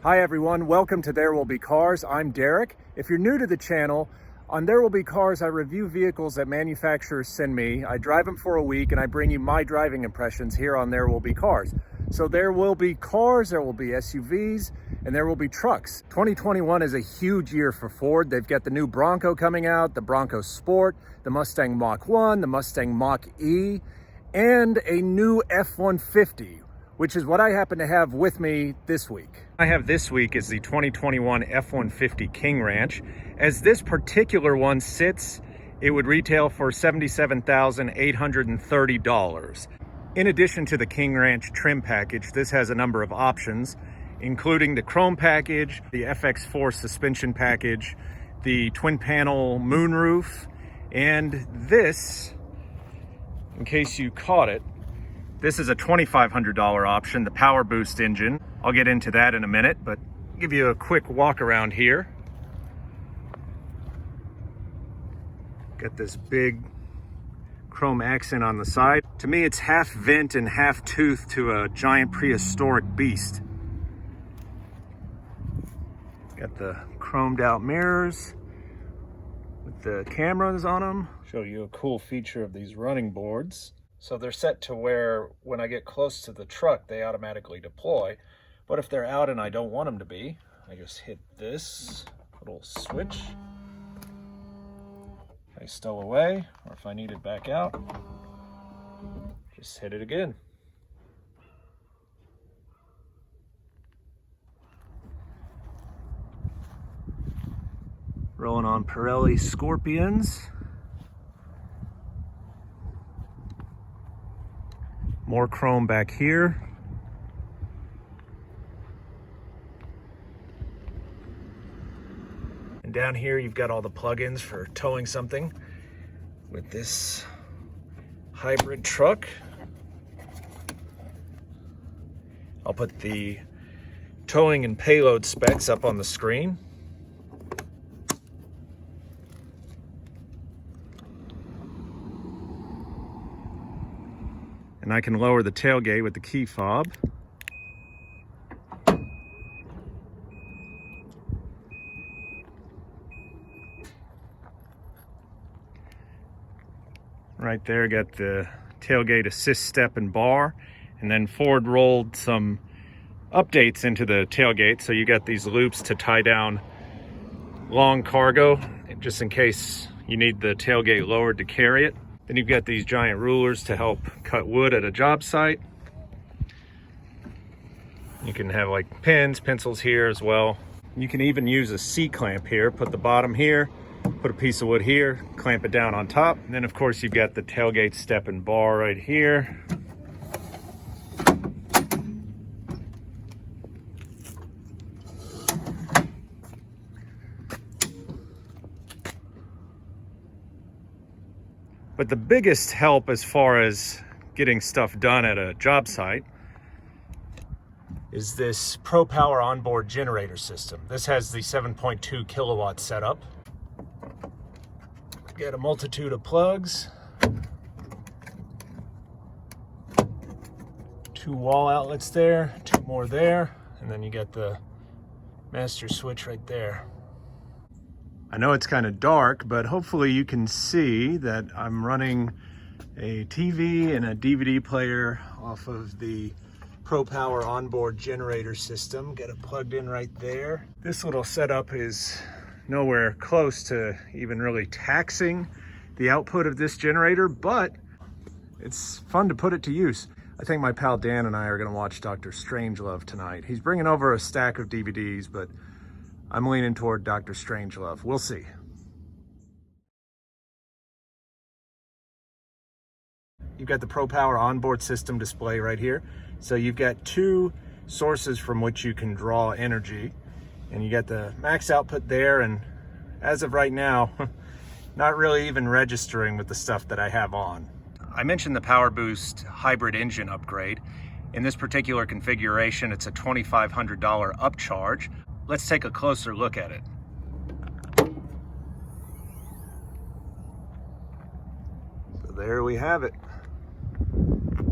Hi everyone, welcome to There Will Be Cars. I'm Derek. If you're new to the channel, on There Will Be Cars, I review vehicles that manufacturers send me. I drive them for a week and I bring you my driving impressions here on There Will Be Cars. So there will be cars, there will be SUVs, and there will be trucks. 2021 is a huge year for Ford. They've got the new Bronco coming out, the Bronco Sport, the Mustang Mach-1, the Mustang Mach-E, and a new F-150, which is what I happen to have with me this week. I have this week is the 2021 F-150 King Ranch. As this particular one sits, it would retail for $77,830. In addition to the King Ranch trim package, this has a number of options, including the chrome package, the FX4 suspension package, the twin panel moonroof, and this, in case you caught it, this is a $2,500 option, the PowerBoost engine. I'll get into that in a minute, but give you a quick walk around here. Got this big chrome accent on the side. To me, it's half vent and half tooth to a giant prehistoric beast. Got the chromed out mirrors with the cameras on them. Show you a cool feature of these running boards. So they're set to where when I get close to the truck, they automatically deploy. But if they're out and I don't want them to be, I just hit this little switch. I stow away, or if I need it back out, just hit it again. Rolling on Pirelli Scorpions. More chrome back here. And down here you've got all the plugins for towing something with this hybrid truck. I'll put the towing and payload specs up on the screen. And I can lower the tailgate with the key fob. Right there, got the tailgate assist step and bar. And then Ford rolled some updates into the tailgate. So you got these loops to tie down long cargo, just in case you need the tailgate lowered to carry it. Then you've got these giant rulers to help cut wood at a job site. You can have like pens, pencils here as well. You can even use a C-clamp here. Put the bottom here, put a piece of wood here, clamp it down on top. And then of course you've got the tailgate step and bar right here. But the biggest help as far as getting stuff done at a job site is this Pro Power Onboard generator system. This has the 7.2 kilowatt setup. Get a multitude of plugs. 2 wall outlets there, 2 more there, and then you get the master switch right there. I know it's kind of dark, but hopefully you can see that I'm running a TV and a DVD player off of the Pro Power Onboard generator system. Get it plugged in right there. This little setup is nowhere close to even really taxing the output of this generator, but it's fun to put it to use. I think my pal Dan and I are gonna watch Dr. Strangelove tonight. He's bringing over a stack of DVDs, but I'm leaning toward Dr. Strangelove. We'll see. You've got the Pro Power Onboard system display right here. So you've got 2 sources from which you can draw energy. And you got the max output there, and as of right now, not really even registering with the stuff that I have on. I mentioned the PowerBoost hybrid engine upgrade. In this particular configuration, it's a $2,500 upcharge. Let's take a closer look at it. So there we have it.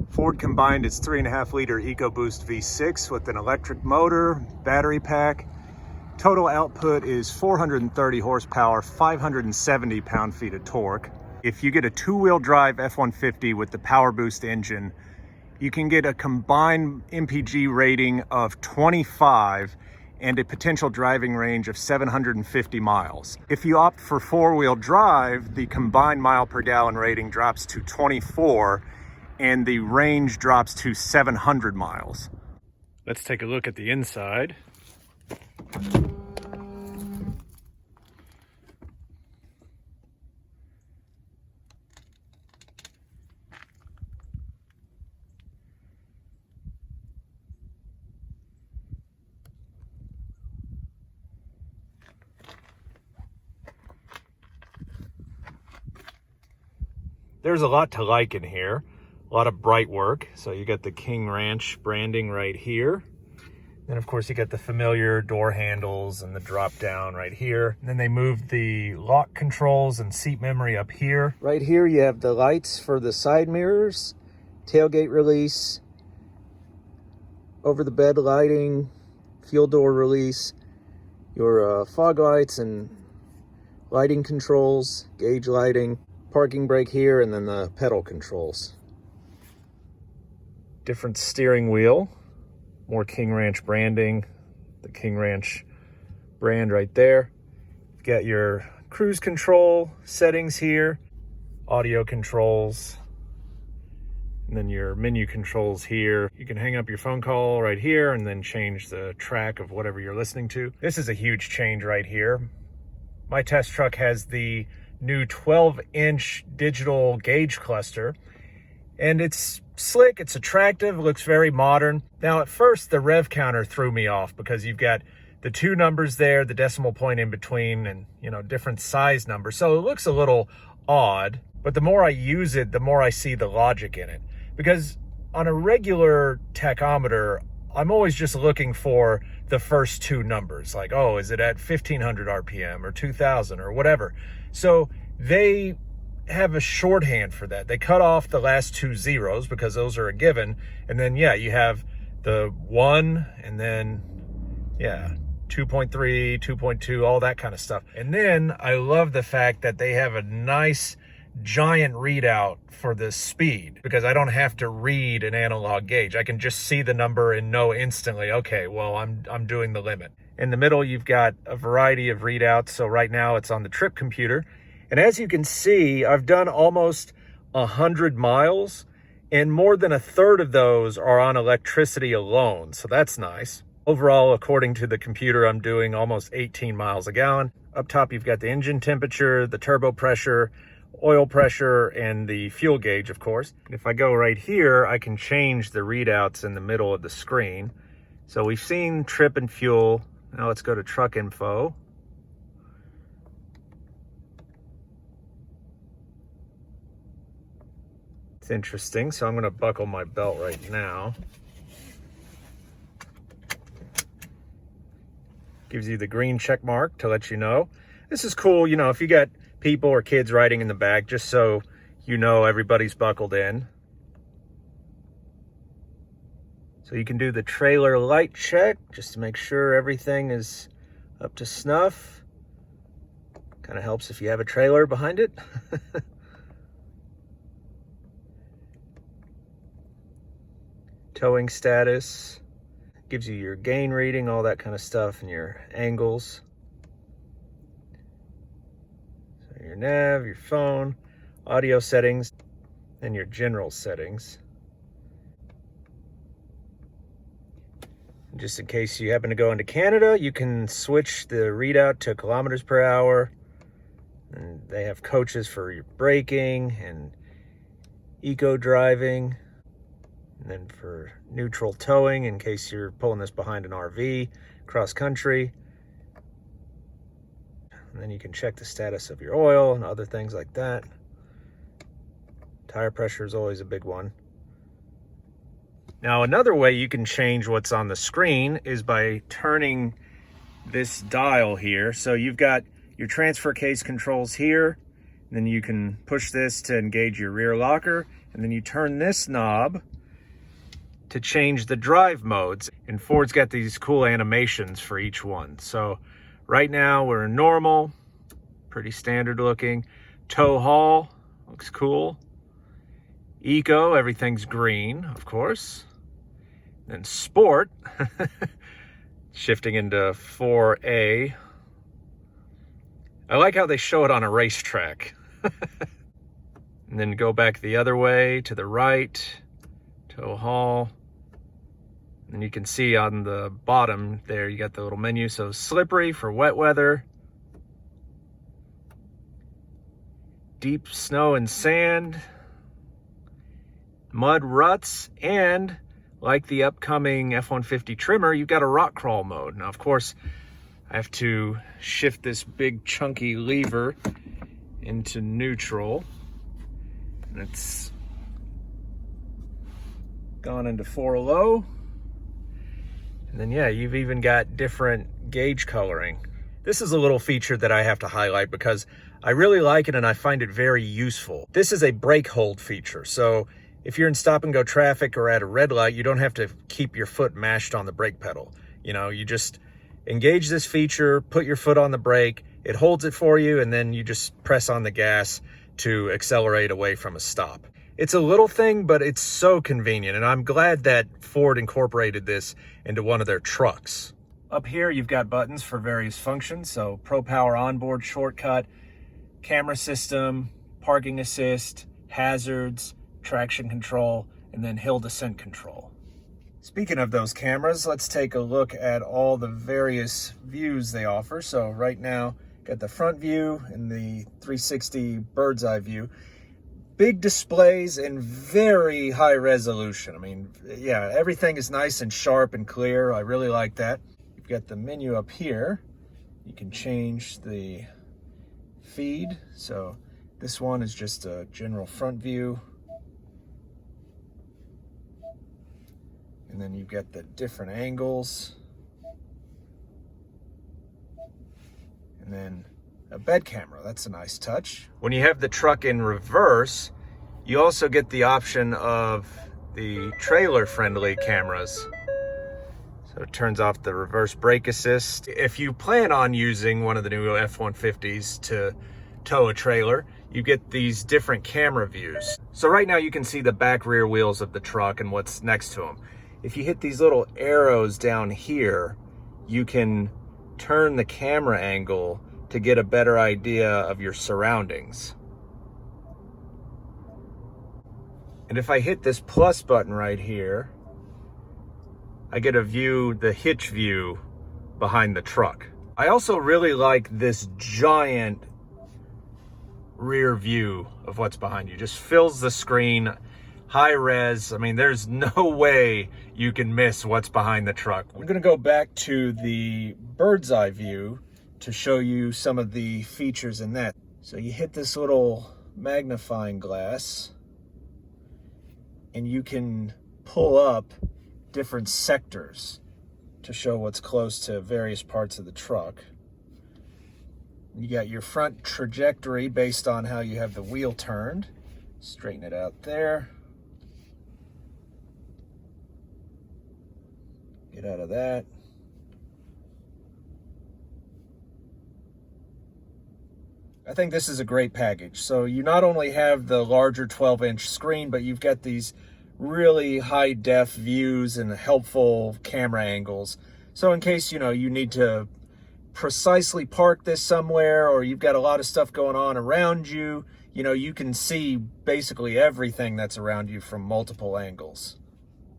Ford combined its 3.5-liter EcoBoost V6 with an electric motor, battery pack. Total output is 430 horsepower, 570 pound-feet of torque. If you get a two-wheel drive F-150 with the PowerBoost engine, you can get a combined MPG rating of 25 and a potential driving range of 750 miles. If you opt for four-wheel drive, the combined mile per gallon rating drops to 24 and the range drops to 700 miles. Let's take a look at the inside. There's a lot to like in here. A lot of bright work. So you got the King Ranch branding right here. Then of course you got the familiar door handles and the drop down right here. And then they moved the lock controls and seat memory up here. Right here you have the lights for the side mirrors, tailgate release, over the bed lighting, fuel door release, your fog lights and lighting controls, gauge lighting, parking brake here, and then the pedal controls. Different steering wheel, more King Ranch branding, the King Ranch brand right there. You've got your cruise control settings here, audio controls, and then your menu controls here. You can hang up your phone call right here and then change the track of whatever you're listening to. This is a huge change right here. My test truck has the new 12-inch digital gauge cluster, and it's slick, it's attractive, looks very modern. Now at first the Rev Counter threw me off because you've got the two numbers there, the decimal point in between, and different size numbers, so it looks a little odd. But the more I use it, the more I see the logic in it, because on a regular tachometer I'm always just looking for the first two numbers, like, oh, is it at 1500 RPM or 2000 or whatever. So they have a shorthand for that. They cut off the last two zeros because those are a given. And then, yeah, you have the 1 and then, yeah, 2.3, 2.2, all that kind of stuff. And then I love the fact that they have a nice giant readout for the speed, because I don't have to read an analog gauge. I can just see the number and know instantly, okay, well, I'm doing the limit. In the middle, you've got a variety of readouts. So right now it's on the trip computer. And as you can see, I've done almost 100 miles, and more than a third of those are on electricity alone. So that's nice. Overall, according to the computer, I'm doing almost 18 miles a gallon. Up top, you've got the engine temperature, the turbo pressure, oil pressure, and the fuel gauge, of course. If I go right here, I can change the readouts in the middle of the screen. So we've seen trip and fuel. Now let's go to truck info. It's interesting. So I'm going to buckle my belt right now. Gives you the green check mark to let you know. This is cool, if you got people or kids riding in the back, just so everybody's buckled in. So you can do the trailer light check just to make sure everything is up to snuff. Kind of helps if you have a trailer behind it. Towing status. Gives you your gain reading, all that kind of stuff, and your angles. So your nav, your phone, audio settings, and your general settings. Just in case you happen to go into Canada, you can switch the readout to kilometers per hour. And they have coaches for your braking and eco driving. And then for neutral towing, in case you're pulling this behind an RV, cross country. And then you can check the status of your oil and other things like that. Tire pressure is always a big one. Now, another way you can change what's on the screen is by turning this dial here. So you've got your transfer case controls here. And then you can push this to engage your rear locker. And then you turn this knob to change the drive modes. And Ford's got these cool animations for each one. So right now we're in normal, pretty standard looking. Tow haul, looks cool. Eco, everything's green, of course. Then sport, shifting into 4A. I like how they show it on a racetrack. And then go back the other way to the right, tow haul. And you can see on the bottom there, you got the little menu. So slippery for wet weather. Deep snow and sand. Mud ruts, and like the upcoming F-150 trimmer, you've got a rock crawl mode. Now, of course, I have to shift this big chunky lever into neutral. And it's gone into 4 low. And then, yeah, you've even got different gauge coloring. This is a little feature that I have to highlight because I really like it and I find it very useful. This is a brake hold feature. So if you're in stop and go traffic or at a red light, you don't have to keep your foot mashed on the brake pedal. You know, you just engage this feature, put your foot on the brake, it holds it for you, and then you just press on the gas to accelerate away from a stop. It's a little thing, but it's so convenient, and I'm glad that Ford incorporated this into one of their trucks. Up here, you've got buttons for various functions. So Pro Power Onboard shortcut, camera system, parking assist, hazards, traction control, and then hill descent control. Speaking of those cameras, let's take a look at all the various views they offer. So right now, got the front view and the 360 bird's eye view. Big displays and very high resolution. I mean, yeah, everything is nice and sharp and clear. I really like that. You've got the menu up here. You can change the feed. So this one is just a general front view. And then you've got the different angles. And then a bed camera, that's a nice touch. When you have the truck in reverse, you also get the option of the trailer-friendly cameras. So it turns off the reverse brake assist. If you plan on using one of the new F-150s to tow a trailer, you get these different camera views. So right now you can see the back rear wheels of the truck and what's next to them. If you hit these little arrows down here, you can turn the camera angle to get a better idea of your surroundings. And if I hit this plus button right here, I get a view, the hitch view behind the truck. I also really like this giant rear view of what's behind you. Just fills the screen, high res. I mean, there's no way you can miss what's behind the truck. We're gonna go back to the bird's eye view to show you some of the features in that. So you hit this little magnifying glass and you can pull up different sectors to show what's close to various parts of the truck. You got your front trajectory based on how you have the wheel turned. Straighten it out there. Get out of that. I think this is a great package. So you not only have the larger 12-inch screen, but you've got these really high-def views and helpful camera angles. So in case, you need to precisely park this somewhere, or you've got a lot of stuff going on around you, you can see basically everything that's around you from multiple angles.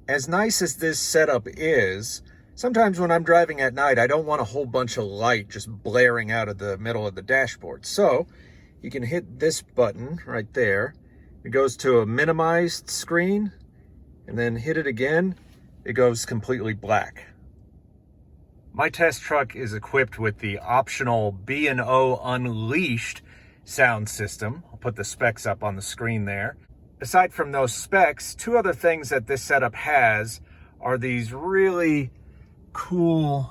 As nice as this setup is, sometimes when I'm driving at night, I don't want a whole bunch of light just blaring out of the middle of the dashboard. So you can hit this button right there. It goes to a minimized screen, and then hit it again, it goes completely black. My test truck is equipped with the optional B&O Unleashed sound system. I'll put the specs up on the screen there. Aside from those specs, two other things that this setup has are these really cool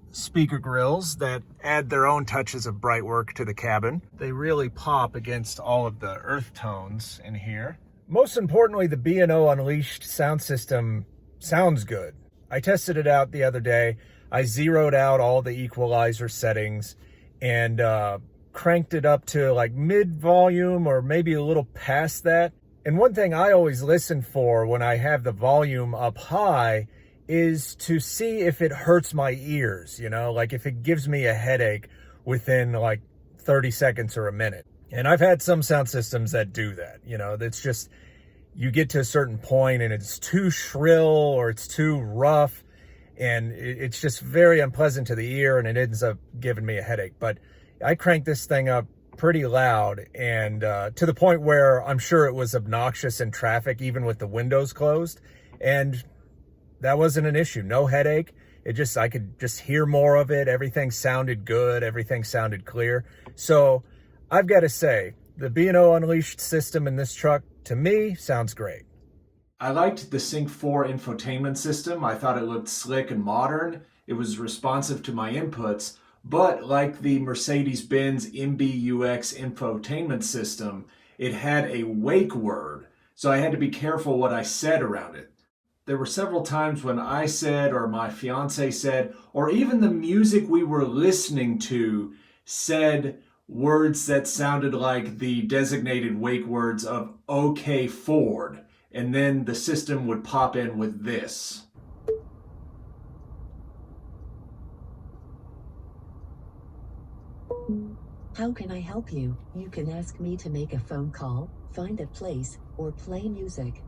speaker grills that add their own touches of bright work to the cabin. They really pop against all of the earth tones in here. Most importantly, the B&O Unleashed sound system sounds good. I tested it out the other day. I zeroed out all the equalizer settings and cranked it up to like mid volume or maybe a little past that. And one thing I always listen for when I have the volume up high is to see if it hurts my ears, you know, like if it gives me a headache within like 30 seconds or a minute. And I've had some sound systems that do that, you know, that's just, you get to a certain point and it's too shrill or it's too rough and it's just very unpleasant to the ear and it ends up giving me a headache. But I cranked this thing up pretty loud and to the point where I'm sure it was obnoxious in traffic, even with the windows closed. And that wasn't an issue. No headache. I could just hear more of it. Everything sounded good. Everything sounded clear. So I've got to say, the B&O Unleashed system in this truck, to me, sounds great. I liked the Sync 4 infotainment system. I thought it looked slick and modern. It was responsive to my inputs. But like the Mercedes-Benz MBUX infotainment system, it had a wake word. So I had to be careful what I said around it. There were several times when I said, or my fiance said, or even the music we were listening to said words that sounded like the designated wake words of "OK Ford," and then the system would pop in with this. How can I help you? You can ask me to make a phone call, find a place, or play music.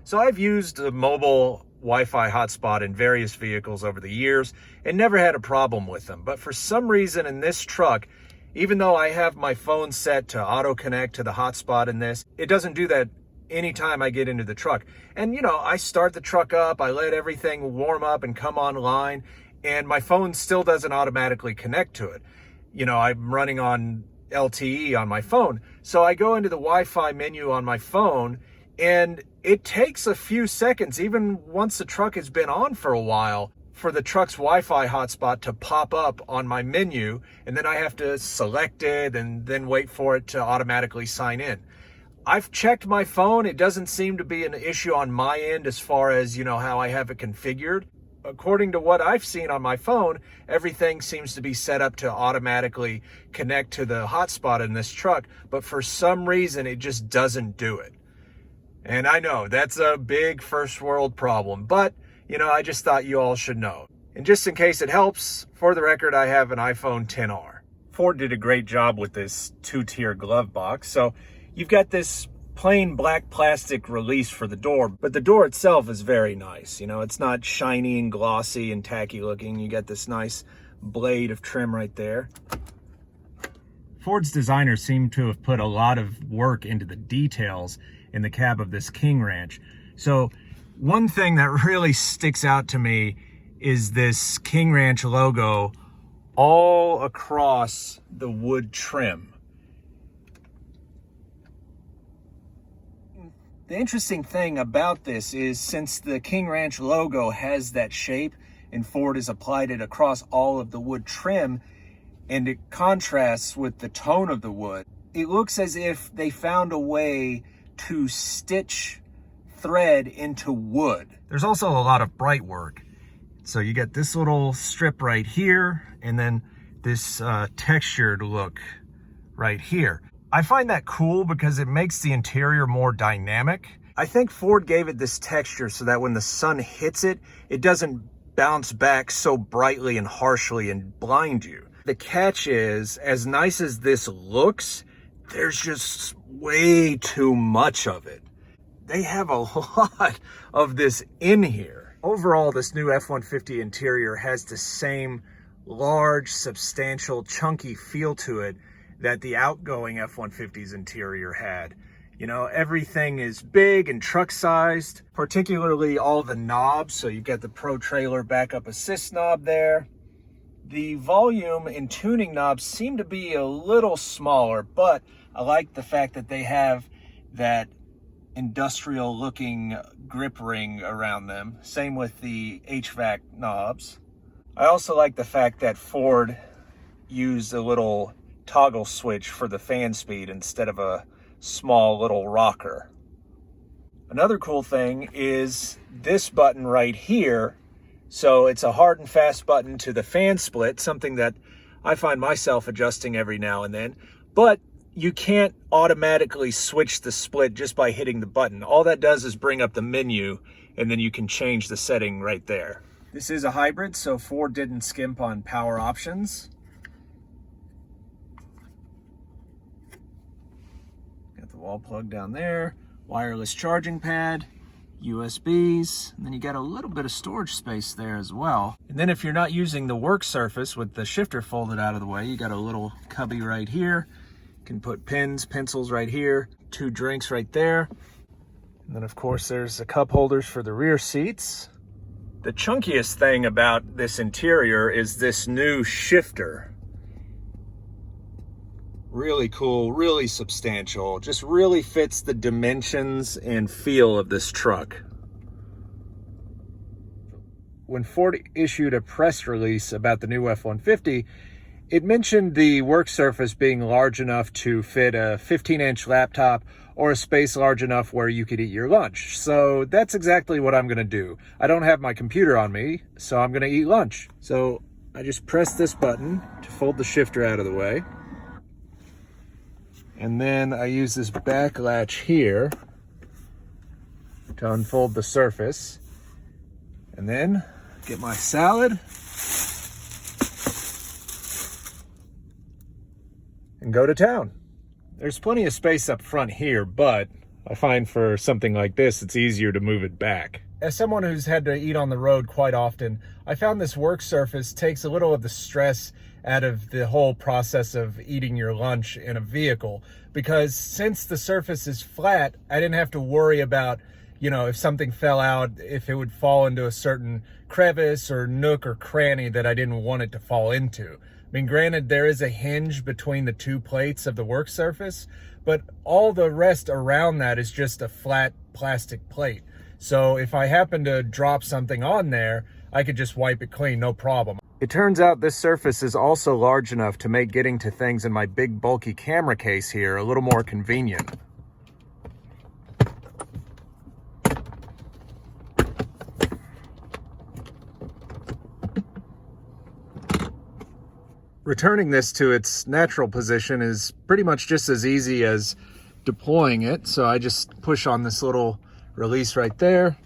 So I've used a mobile Wi-Fi hotspot in various vehicles over the years and never had a problem with them. But for some reason in this truck, even though I have my phone set to auto connect to the hotspot in this, it doesn't do that anytime I get into the truck. And you know, I start the truck up, I let everything warm up and come online, and my phone still doesn't automatically connect to it. You know, I'm running on LTE on my phone. So I go into the Wi-Fi menu on my phone and it takes a few seconds, even once the truck has been on for a while, for the truck's Wi-Fi hotspot to pop up on my menu. And then I have to select it and then wait for it to automatically sign in. I've checked my phone. It doesn't seem to be an issue on my end as far as, you know, how I have it configured. According to what I've seen on my phone, everything seems to be set up to automatically connect to the hotspot in this truck, but for some reason it just doesn't do it. And I know that's a big first world problem, but you know, I just thought you all should know. And just in case it helps, for the record, I have an iPhone XR. Ford did a great job with this 2-tier glove box. So you've got this plain black plastic release for the door, but the door itself is very nice. You know, it's not shiny and glossy and tacky looking. You got this nice blade of trim right there. Ford's designers seem to have put a lot of work into the details in the cab of this King Ranch. So one thing that really sticks out to me is this King Ranch logo all across the wood trim. The interesting thing about this is since the King Ranch logo has that shape and Ford has applied it across all of the wood trim and it contrasts with the tone of the wood, it looks as if they found a way to stitch thread into wood. There's also a lot of bright work. So you get this little strip right here and then this textured look right here. I find that cool because it makes the interior more dynamic. I think Ford gave it this texture so that when the sun hits it, it doesn't bounce back so brightly and harshly and blind you. The catch is, as nice as this looks, there's just way too much of it. They have a lot of this in here. Overall, this new F-150 interior has the same large, substantial, chunky feel to it that the outgoing F-150's interior had. You know, everything is big and truck-sized, particularly all the knobs. So you've got the Pro Trailer backup assist knob there. The volume and tuning knobs seem to be a little smaller, but I like the fact that they have that industrial-looking grip ring around them. Same with the HVAC knobs. I also like the fact that Ford used a little toggle switch for the fan speed instead of a small little rocker. Another cool thing is this button right here. So it's a hard and fast button to the fan split, something that I find myself adjusting every now and then. But you can't automatically switch the split just by hitting the button. All that does is bring up the menu, and then you can change the setting right there. This is a hybrid, so Ford didn't skimp on power options. Got the wall plug down there, wireless charging pad, USBs, and then you got a little bit of storage space there as well. And then if you're not using the work surface with the shifter folded out of the way, you got a little cubby right here. You can put pens, pencils right here, 2 drinks right there. And then of course there's the cup holders for the rear seats. The chunkiest thing about this interior is this new shifter. Really cool, really substantial, just really fits the dimensions and feel of this truck. When Ford issued a press release about the new F-150, it mentioned the work surface being large enough to fit a 15-inch laptop or a space large enough where you could eat your lunch. So that's exactly what I'm gonna do. I don't have my computer on me, so I'm gonna eat lunch. So I just press this button to fold the shifter out of the way. And then I use this back latch here to unfold the surface. And then get my salad and go to town. There's plenty of space up front here, but I find for something like this, it's easier to move it back. As someone who's had to eat on the road quite often, I found this work surface takes a little of the stress out of the whole process of eating your lunch in a vehicle, because since the surface is flat, I didn't have to worry about, you know, if something fell out, if it would fall into a certain crevice or nook or cranny that I didn't want it to fall into. I mean, granted, there is a hinge between the 2 plates of the work surface, but all the rest around that is just a flat plastic plate. So if I happen to drop something on there, I could just wipe it clean, no problem. It turns out this surface is also large enough to make getting to things in my big bulky camera case here a little more convenient. Returning this to its natural position is pretty much just as easy as deploying it. So I just push on this little release right there,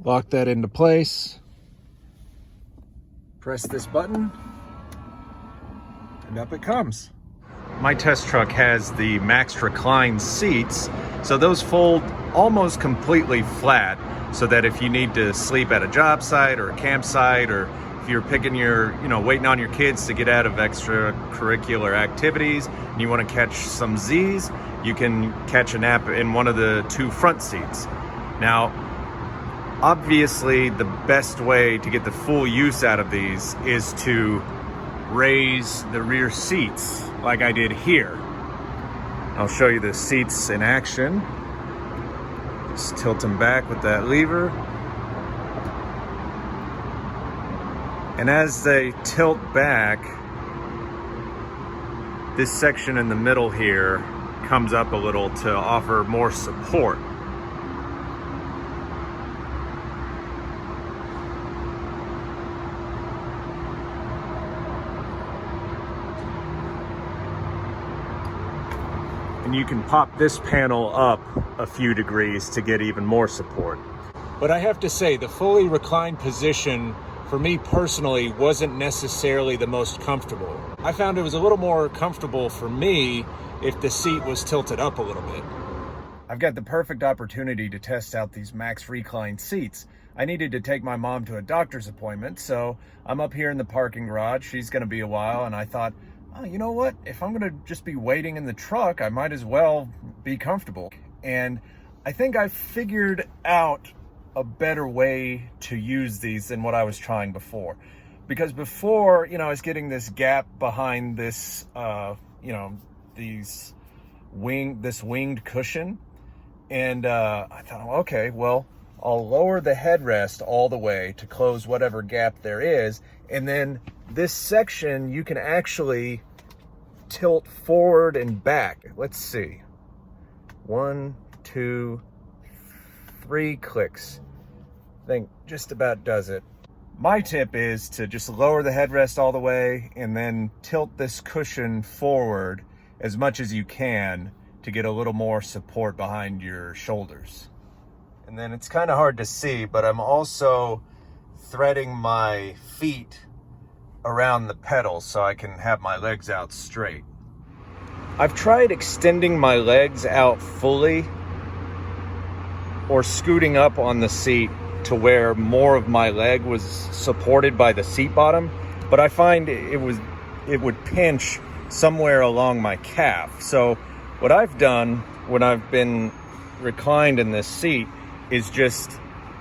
lock that into place, press this button, and up it comes. My test truck has the Max Recline Seats, so those fold almost completely flat, so that if you need to sleep at a job site or a campsite, or if you're picking your, waiting on your kids to get out of extracurricular activities and you want to catch some Z's, you can catch a nap in one of the 2 front seats. Now, obviously, the best way to get the full use out of these is to raise the rear seats like I did here. I'll show you the seats in action. Just tilt them back with that lever. And as they tilt back, this section in the middle here comes up a little to offer more support. And you can pop this panel up a few degrees to get even more support. But I have to say, the fully reclined position for me personally wasn't necessarily the most comfortable. I found it was a little more comfortable for me if the seat was tilted up a little bit. I've got the perfect opportunity to test out these Max Recline seats. I needed to take my mom to a doctor's appointment, so I'm up here in the parking garage. She's gonna be a while, and I thought, oh, you know what? If I'm gonna just be waiting in the truck, I might as well be comfortable. And I think I figured out a better way to use these than what I was trying before. Because before, I was getting this gap behind this, this winged cushion. And I thought, well, okay, well, I'll lower the headrest all the way to close whatever gap there is. And then this section, you can actually tilt forward and back. Let's see. 1, 2, 3 clicks. I think just about does it. My tip is to just lower the headrest all the way and then tilt this cushion forward as much as you can to get a little more support behind your shoulders. And then it's kind of hard to see, but I'm also threading my feet around the pedals so I can have my legs out straight. I've tried extending my legs out fully or scooting up on the seat to where more of my leg was supported by the seat bottom, but I find it would pinch somewhere along my calf. So what I've done when I've been reclined in this seat is just,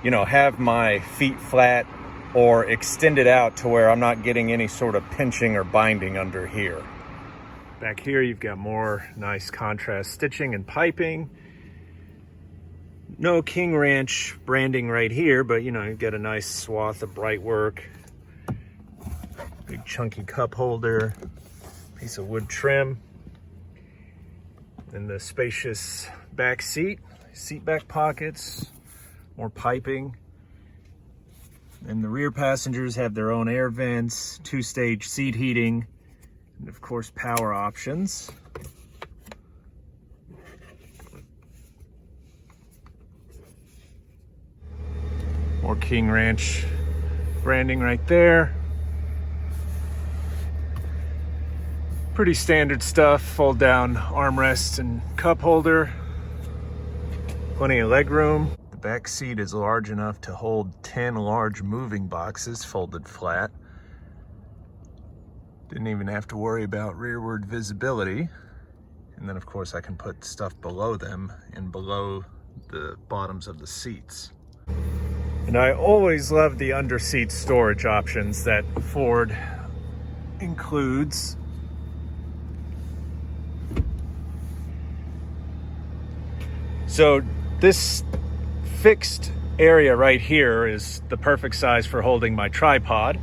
you know, have my feet flat or extend it out to where I'm not getting any sort of pinching or binding under here. Back here, you've got more nice contrast stitching and piping. No King Ranch branding right here, but you know, you've got a nice swath of bright work. Big chunky cup holder, piece of wood trim. And the spacious back seat back pockets, more piping. And the rear passengers have their own air vents, 2-stage seat heating, and of course power options. More King Ranch branding right there. Pretty standard stuff, fold down armrest and cup holder. Plenty of leg room. The back seat is large enough to hold 10 large moving boxes folded flat. Didn't even have to worry about rearward visibility. And then of course I can put stuff below them and below the bottoms of the seats. And I always love the under-seat storage options that Ford includes. So this fixed area right here is the perfect size for holding my tripod.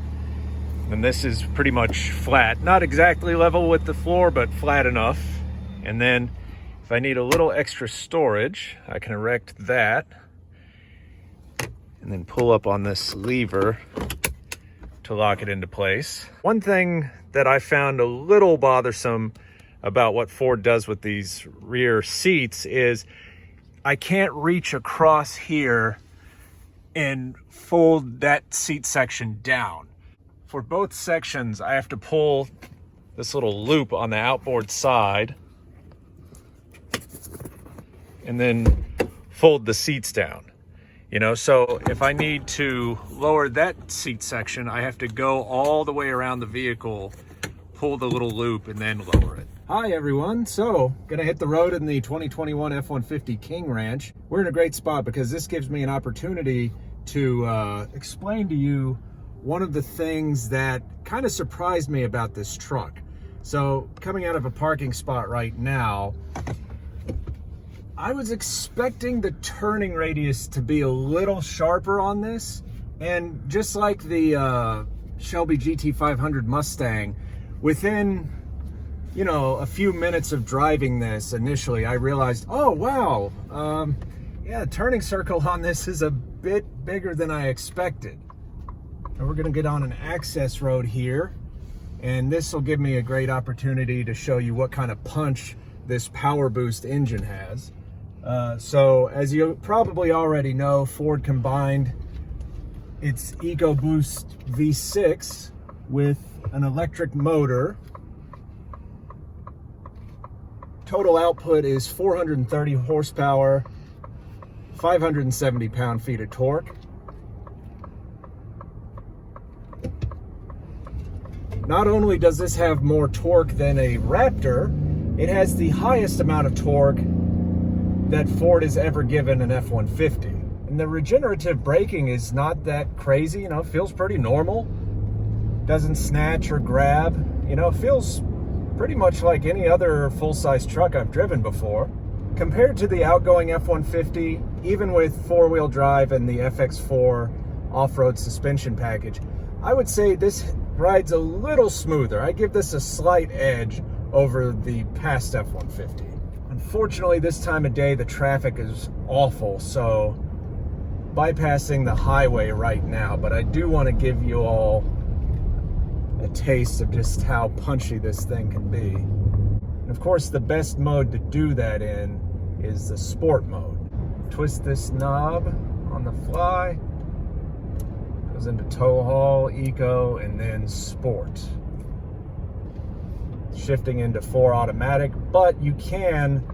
And this is pretty much flat, not exactly level with the floor, but flat enough. And then if I need a little extra storage, I can erect that and then pull up on this lever to lock it into place. One thing that I found a little bothersome about what Ford does with these rear seats is I can't reach across here and fold that seat section down. For both sections, I have to pull this little loop on the outboard side and then fold the seats down. You know, so if I need to lower that seat section, I have to go all the way around the vehicle, pull the little loop, and then lower it. Hi everyone, so gonna hit the road in the 2021 F-150 King Ranch. We're in a great spot because this gives me an opportunity to explain to you one of the things that kind of surprised me about this truck. So coming out of a parking spot right now, I was expecting the turning radius to be a little sharper on this, and just like the Shelby GT500 Mustang, within, you know, a few minutes of driving this initially, I realized, oh wow, yeah, turning circle on this is a bit bigger than I expected. And we're gonna get on an access road here, and this will give me a great opportunity to show you what kind of punch this PowerBoost engine has. So as you probably already know, Ford combined its EcoBoost V6 with an electric motor. Total output is 430 horsepower, 570 pound-feet of torque. Not only does this have more torque than a Raptor, it has the highest amount of torque that Ford has ever given an F-150. And the regenerative braking is not that crazy, you know, it feels pretty normal. Doesn't snatch or grab, you know, it feels pretty much like any other full-size truck I've driven before. Compared to the outgoing F-150, even with four-wheel drive and the FX4 off-road suspension package, I would say this rides a little smoother. I give this a slight edge over the past F-150. Unfortunately, this time of day, the traffic is awful, so bypassing the highway right now, but I do want to give you all a taste of just how punchy this thing can be. And of course, the best mode to do that in is the sport mode. Twist this knob on the fly, goes into tow haul, eco, and then sport. Shifting into 4 automatic, but you can,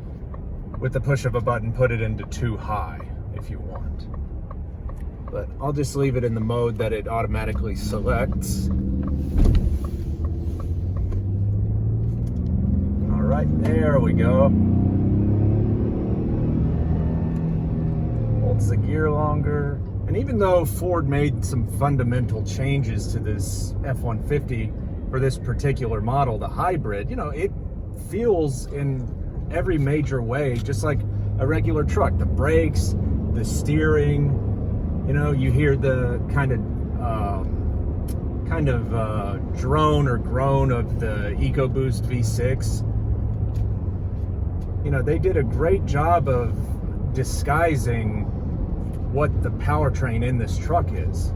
with the push of a button, put it into 2 high if you want. But I'll just leave it in the mode that it automatically selects. All right, there we go. Holds the gear longer. And even though Ford made some fundamental changes to this F-150 for this particular model, the hybrid, you know, it feels in every major way just like a regular truck. The brakes, the steering, you know, you hear the kind of drone or groan of the EcoBoost V6. You know, they did a great job of disguising what the powertrain in this truck is.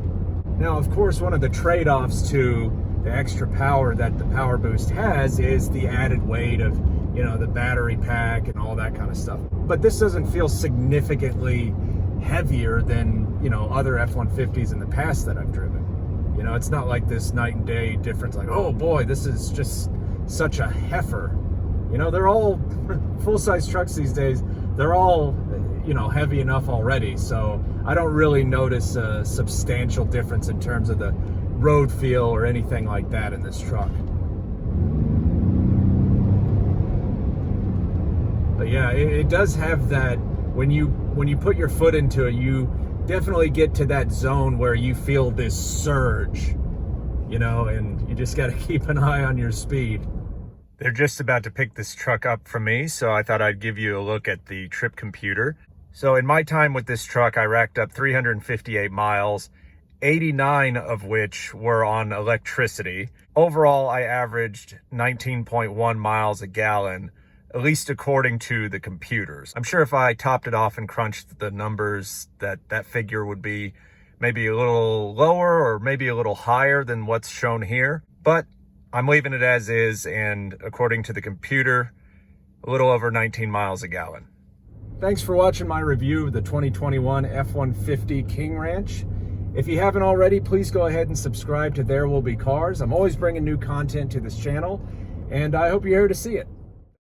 Now, of course, one of the trade-offs to the extra power that the PowerBoost has is the added weight of, you know, the battery pack and all that kind of stuff. But this doesn't feel significantly heavier than, you know, other F-150s in the past that I've driven. You know, it's not like this night and day difference, like, oh boy, this is just such a heifer. You know, they're all full-size trucks these days. They're all, you know, heavy enough already. So I don't really notice a substantial difference in terms of the road feel or anything like that in this truck. But yeah, it does have that, when you put your foot into it, you definitely get to that zone where you feel this surge, you know, and you just got to keep an eye on your speed. They're just about to pick this truck up from me, so I thought I'd give you a look at the trip computer. So in my time with this truck, I racked up 358 miles, 89 of which were on electricity. Overall, I averaged 19.1 miles a gallon, at least according to the computers. I'm sure if I topped it off and crunched the numbers, that figure would be maybe a little lower or maybe a little higher than what's shown here. But I'm leaving it as is, and according to the computer, a little over 19 miles a gallon. Thanks for watching my review of the 2021 F-150 King Ranch. If you haven't already, please go ahead and subscribe to There Will Be Cars. I'm always bringing new content to this channel, and I hope you're here to see it.